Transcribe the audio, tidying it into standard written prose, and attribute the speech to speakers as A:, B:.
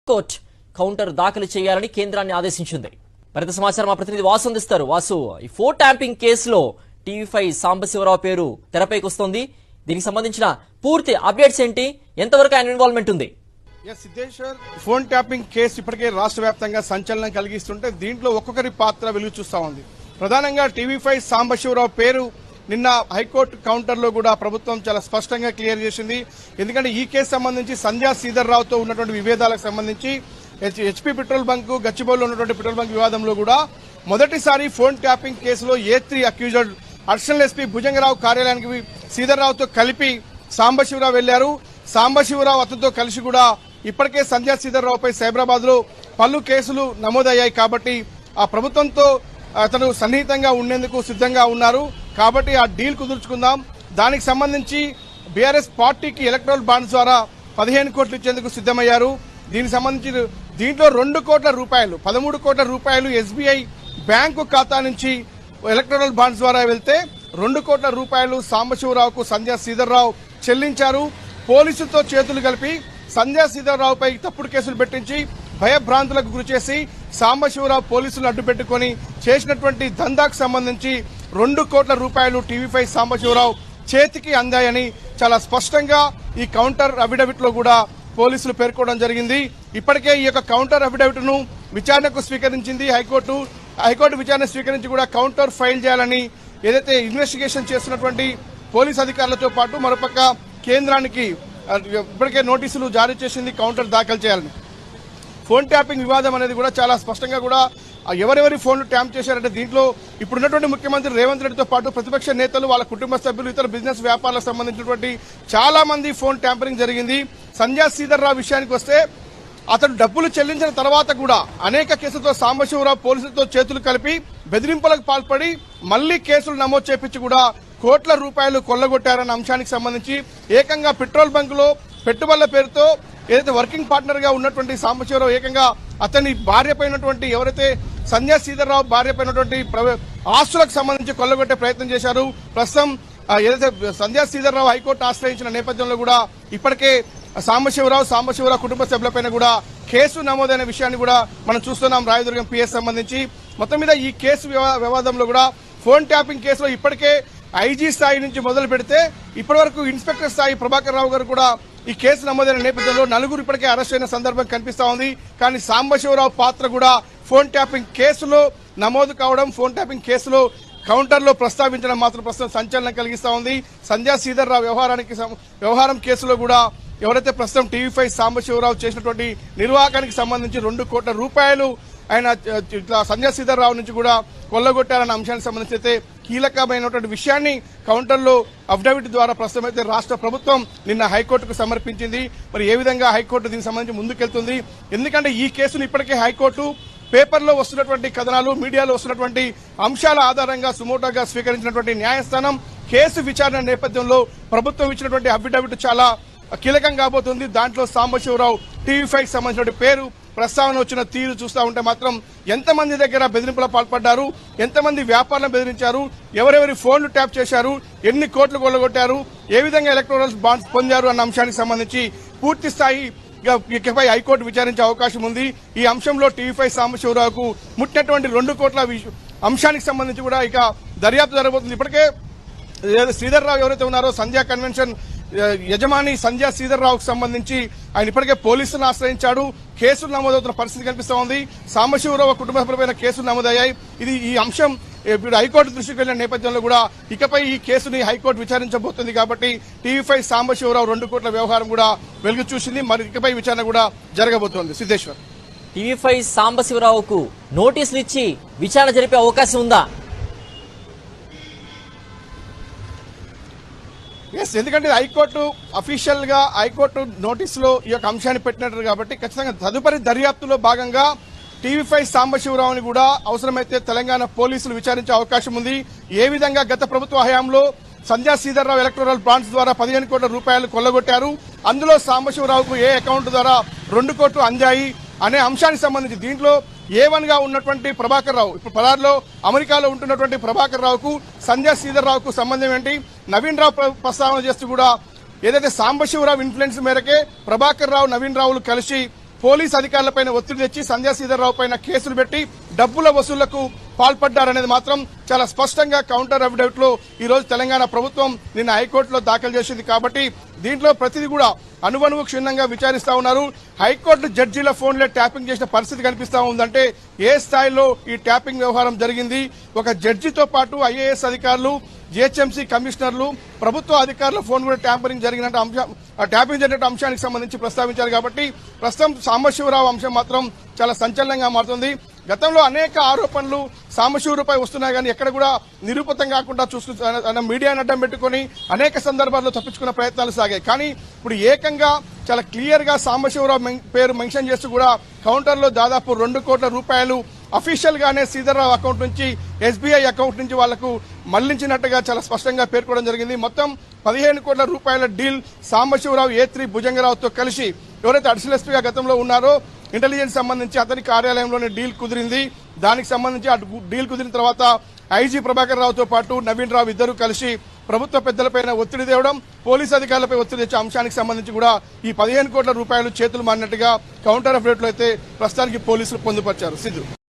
A: Court counter దాఖలు చేయాలని కేంద్రాన్ని ఆదేశించింది. మరింత సమాచారం మా ప్రతినిధి వాసు అందిస్తారు. వాసు, ఈ ఫోన్ ట్యాంపింగ్ కేసులో టీవీ5 సాంబశివరావు పేరు తెరపైకి వస్తోంది. దీనికి సంబంధించిన పూర్తి అప్డేట్స్ ఏంటి? ఎంతవరకు ఆయన ఇన్వాల్వ్మెంట్ ఉంది?
B: సిద్ధేశ్వర్, ఫోన్ ట్యాపింగ్ కేసు ఇప్పటికే రాష్ట్ర వ్యాప్తంగా సంచలనం కలిగిస్తుంటే దీంట్లో ఒక్కొక్కరి పాత్ర వెలుగు చూస్తా ఉంది. ప్రధానంగా టీవీ5 సాంబశివరావు పేరు నిన్న హైకోర్టు కౌంటర్ లో కూడా ప్రభుత్వం చాలా స్పష్టంగా క్లియర్ చేసింది. ఎందుకంటే ఈ కేసు సంబంధించి సంధ్యా శ్రీధర్ రావుతో ఉన్నటువంటి విభేదాలకు సంబంధించి హెచ్పీ పెట్రోల్ బంక్ గచ్చిబౌలిలో ఉన్నటువంటి పెట్రోల్ బంక్ వివాదంలో కూడా మొదటిసారి ఫోన్ ట్యాపింగ్ కేసులో A3 accused additional SP Bhujanga Rao కార్యాలయానికి శ్రీధర్ రావుతో కలిపి సాంబశివరావు వెళ్లారు. సాంబశివరావు అతనితో కలిసి కూడా ఇప్పటికే సంధ్యా శ్రీధర్ రావుపై సైబరాబాద్ లో పలు కేసులు నమోదయ్యాయి. కాబట్టి ఆ ప్రభుత్వంతో అతను సన్నిహితంగా ఉండేందుకు సిద్ధంగా ఉన్నారు. కాబట్టి ఆ డీల్ కుదుర్చుకుందాం, దానికి సంబంధించి బీఆర్ఎస్ పార్టీకి ఎలక్ట్రల్ బాండ్స్ ద్వారా 15 కోట్లు ఇచ్చేందుకు సిద్దమయ్యారు. దీనికి సంబంధించి దీంట్లో 2 కోట్ల రూపాయలు 13 కోట్ల రూపాయలు ఎస్బీఐ బ్యాంకు ఖాతా నుంచి ఎలక్ట్రల్ బాండ్స్ ద్వారా వెళ్తే 2 కోట్ల రూపాయలు సాంబశివరావుకు సంధ్యా శ్రీధర్ రావు చెల్లించారు. పోలీసులతో చేతులు కలిపి సంధ్యా శ్రీధర్ రావుపై తప్పుడు కేసులు పెట్టించి భయభ్రాంతులకు గురిచేసి సాంబశివరావు పోలీసులు అడ్డుపెట్టుకుని చేసినటువంటి దందాకు సంబంధించి 2 కోట్ల రూపాయలు టీవీ5 సాంబశివరావు చేతికి అందాయని చాలా స్పష్టంగా ఈ కౌంటర్ అఫిడవిట్ లో కూడా పోలీసులు పేర్కొనడం జరిగింది. ఇప్పటికే ఈ యొక్క కౌంటర్ అఫిడవిట్ ను విచారణకు స్వీకరించింది హైకోర్టు. విచారణ స్వీకరించి కూడా కౌంటర్ ఫైల్ చేయాలని ఏదైతే ఇన్వెస్టిగేషన్ చేస్తున్నటువంటి పోలీసు అధికారులతో పాటు మరోపక్క కేంద్రానికి ఇప్పటికే నోటీసులు జారీ చేసింది కౌంటర్ దాఖలు చేయాలని. ఫోన్ ట్యాపింగ్ వివాదం అనేది కూడా చాలా స్పష్టంగా కూడా ఎవరెవరి ఫోన్లు ట్యాప్ చేశారంటే దీంట్లో ఇప్పుడున్నటువంటి ముఖ్యమంత్రి రేవంత్ రెడ్డితో పాటు ప్రతిపక్ష నేతలు, వాళ్ళ కుటుంబ సభ్యులు, ఇతర బిజినెస్ వ్యాపారాలకు సంబంధించినటువంటి చాలా మంది ఫోన్ ట్యాంపరింగ్ జరిగింది. సంధ్యా శ్రీధర్ రావు విషయానికి వస్తే అతను డబ్బులు చెల్లించిన తర్వాత కూడా అనేక కేసులతో సాంబశివరావు పోలీసులతో చేతులు కలిపి బెదిరింపులకు పాల్పడి మళ్లీ కేసులు నమోదు చేపించి కూడా కోట్ల రూపాయలు కొల్లగొట్టారన్న అంశానికి సంబంధించి ఏకంగా పెట్రోల్ బంకులో పెట్టుబడుల పేరుతో ఏదైతే వర్కింగ్ పార్ట్నర్ గా ఉన్నటువంటి సాంబశివరావు ఏకంగా అతని భార్యపైనటువంటి ఎవరైతే సంధ్యా శ్రీధర్ రావు భార్యపైనటువంటి ఆస్తులకు సంబంధించి కొల్లగొట్టే ప్రయత్నం చేశారు. ప్రస్తుతం ఏదైతే సంధ్యా శ్రీధర్ రావు హైకోర్టు ఆశ్రయించిన నేపథ్యంలో కూడా ఇప్పటికే సాంబశివరావు కుటుంబ సభ్యులపైన కూడా కేసు నమోదైన విషయాన్ని కూడా మనం చూస్తున్నాం. రాయదుర్గం పిఎస్ సంబంధించి మొత్తం మీద ఈ కేసు వివాదంలో కూడా ఫోన్ ట్యాపింగ్ కేసులో ఇప్పటికే ఐజీ స్థాయి నుంచి మొదలు పెడితే ఇప్పటి వరకు ఇన్స్పెక్టర్ స్థాయి ప్రభాకర్ రావు గారు కూడా ఈ కేసు నమోదైన నేపథ్యంలో 4 ఇప్పటికే అరెస్ట్ అయిన సందర్భం కనిపిస్తా ఉంది. కానీ సాంబశివరావు పాత్ర కూడా ఫోన్ ట్యాపింగ్ కేసులో నమోదు కావడం, ఫోన్ ట్యాపింగ్ కేసులో కౌంటర్ లో ప్రస్తావించడం మాత్రం ప్రస్తుతం సంచలనం కలిగిస్తా ఉంది. సంధ్యా శ్రీధర్ రావు వ్యవహారం కేసులో కూడా ఎవరైతే ప్రస్తుతం టీవీ5 సాంబశివరావు చేసినటువంటి నిర్వాహకానికి సంబంధించి 2 కోట్ల రూపాయలు ఆయన ఇట్లా సంధ్యా శ్రీధర్ రావు నుంచి కూడా కొల్లగొట్టారన్న అంశానికి సంబంధించి అయితే కీలకమైనటువంటి విషయాన్ని కౌంటర్ లో అఫిడవిట్ ద్వారా ప్రస్తుతం అయితే రాష్ట్ర ప్రభుత్వం నిన్న హైకోర్టుకు సమర్పించింది. మరి ఏ విధంగా హైకోర్టు దీనికి సంబంధించి ముందుకెళ్తుంది? ఎందుకంటే ఈ కేసును ఇప్పటికే హైకోర్టు పేపర్లో వస్తున్నటువంటి కథనాలు, మీడియాలో వస్తున్నటువంటి అంశాల ఆధారంగా సుమోటోగా స్వీకరించినటువంటి న్యాయస్థానం కేసు విచారణ నేపథ్యంలో ప్రభుత్వం ఇచ్చినటువంటి అఫిడవిట్ చాలా కీలకం కాబోతుంది. దాంట్లో సాంబశివరావు టీవీ5కి సంబంధించిన పేరు ప్రస్తావన వచ్చిన తీరు చూస్తూ ఉంటే మాత్రం ఎంతమంది దగ్గర బెదిరింపులకు పాల్పడ్డారు, ఎంతమంది వ్యాపారాలను బెదిరించారు, ఎవరెవరి ఫోన్లు ట్యాప్ చేశారు, ఎన్ని కోట్లు కొల్లగొట్టారు, ఏ విధంగా ఎలక్టోరల్ బాండ్స్ పొందారు అన్న అంశానికి సంబంధించి పూర్తి స్థాయి ఇకపై హైకోర్టు విచారించే అవకాశం ఉంది. ఈ అంశంలో టీవీ5 సాంబశివరావుకు ముట్టినటువంటి 2 కోట్ల అంశానికి సంబంధించి కూడా ఇక దర్యాప్తు జరగబోతుంది. ఇప్పటికే శ్రీధర్ రావు ఎవరైతే ఉన్నారో సంధ్యా కన్వెన్షన్ యజమాని సంధ్యా శ్రీధర్ రావుకు సంబంధించి ఆయన ఇప్పటికే పోలీసులను ఆశ్రయించాడు. కేసులు నమోదవుతున్న పరిస్థితి కనిపిస్తూ ఉంది. సాంబశివరావు కుటుంబ సభ్యులపైన కేసులు నమోదయ్యాయి. ఈ అంశం ఇప్పుడు హైకోర్టు దృష్టికి వెళ్లిన నేపథ్యంలో కూడా ఇకపై ఈ కేసుని హైకోర్టు విచారించబోతుంది. కాబట్టి టీవీ5 సాంబశివరావు 2 కోట్ల వ్యవహారం కూడా వెలుగు చూసింది. మరి ఇకపై విచారణ కూడా జరగబోతోంది. సిద్ధేశ్వర్,
A: టీవీ5 సాంబశివరావుకు నోటీసులు ఇచ్చి విచారణ జరిపే అవకాశం ఉందా?
B: ఎందుకంటే హైకోర్టు అఫీషియల్ గా హైకోర్టు నోటీసులో ఈ యొక్క అంశాన్ని పెట్టినట్టు కాబట్టి ఖచ్చితంగా తదుపరి దర్యాప్తులో భాగంగా టీవీ5 సాంబశివరావుని కూడా అవసరమైతే తెలంగాణ పోలీసులు విచారించే అవకాశం ఉంది. ఏ విధంగా గత ప్రభుత్వ హయాంలో సంధ్యా శ్రీధర్ రావు ఎలక్టోరల్ బాండ్స్ ద్వారా 15 కోట్ల రూపాయలు కొల్లగొట్టారు, అందులో సాంబశివరావుకు ఏ అకౌంట్ ద్వారా 2 కోట్లు అందాయి అనే అంశానికి సంబంధించి దీంట్లో A1 గా ఉన్నటువంటి ప్రభాకర్ రావు, ఇప్పుడు పరార్లో అమెరికాలో ఉంటున్నటువంటి ప్రభాకర్ రావుకు సంధ్యా శ్రీధర్ రావుకు సంబంధం ఏంటి? నవీన్ రావు ప్రస్తావన చేస్తూ కూడా ఏదైతే సాంబశివరావు ఇన్ఫ్లుయెన్స్ మేరకే ప్రభాకర్ రావు, నవీన్ రావులు కలిసి పోలీస్ అధికారులపైన ఒత్తిడి తెచ్చి సంధ్యా శ్రీధర్రావు పైన కేసులు పెట్టి డబ్బుల వసూళ్లకు పాల్పడ్డారనేది మాత్రం చాలా స్పష్టంగా కౌంటర్ అఫిడవిట్ లో ఈ రోజు తెలంగాణ ప్రభుత్వం నిన్న హైకోర్టులో దాఖలు చేసింది. కాబట్టి దీంట్లో ప్రతిదీ కూడా అణువణువు క్షుణ్ణంగా విచారిస్తా ఉన్నారు. హైకోర్టు జడ్జీల ఫోన్లే ట్యాపింగ్ చేసిన పరిస్థితి కనిపిస్తా ఉందంటే ఏ స్థాయిలో ఈ ట్యాపింగ్ వ్యవహారం జరిగింది. ఒక జడ్జితో పాటు ఐఏఎస్ అధికారులు, జిహెచ్ఎంసీ కమిషనర్లు, ప్రభుత్వ అధికారుల ఫోన్ కూడా ట్యాంపరింగ్ జరిగినట్టు ట్యాపింగ్ జరిగిన అంశానికి సంబంధించి ప్రస్తావించారు. కాబట్టి ప్రస్తుతం సాంబశివరావు అంశం మాత్రం చాలా సంచలనంగా మారుతుంది. గతంలో అనేక ఆరోపణలు సాంబశివరావుపై వస్తున్నాయి కానీ ఎక్కడ కూడా నిరూపితం కాకుండా చూసుకున్న మీడియాను అడ్డం పెట్టుకుని అనేక సందర్భాల్లో తప్పించుకున్న ప్రయత్నాలు సాగాయి. కానీ ఇప్పుడు ఏకంగా చాలా క్లియర్ గా సాంబశివరావు పేరు మెన్షన్ చేస్తూ కూడా కౌంటర్లో దాదాపు 2 కోట్ల రూపాయలు అఫీషియల్ గానే శ్రీధర్రావు అకౌంట్ నుంచి ఎస్బీఐ అకౌంట్ నుంచి వాళ్లకు మళ్లించినట్టుగా చాలా స్పష్టంగా పేర్కొనడం జరిగింది. మొత్తం 15 కోట్ల రూపాయల డీల్ సాంబశివరావు, A3 భుజంగరావుతో కలిసి ఎవరైతే అడిషనల్ ఎస్పీగా గతంలో ఉన్నారో ఇంటెలిజెన్స్ సంబంధించి అతని కార్యాలయంలోనే డీల్ కుదిరింది. దానికి సంబంధించి ఆ డీల్ కుదిరిన తర్వాత ఐజీ ప్రభాకర్ రావుతో పాటు నవీన్ రావు ఇద్దరు కలిసి ప్రభుత్వ పెద్దలపైన ఒత్తిడి తేవడం, పోలీసు అధికారులపై ఒత్తిడి తెచ్చే అంశానికి సంబంధించి కూడా ఈ 15 కోట్ల రూపాయలు చేతులు మారినట్టుగా కౌంటర్ అఫిడవిట్ లో అయితే ప్రస్తుతానికి పోలీసులు పొందుపరిచారు. సిద్ధు.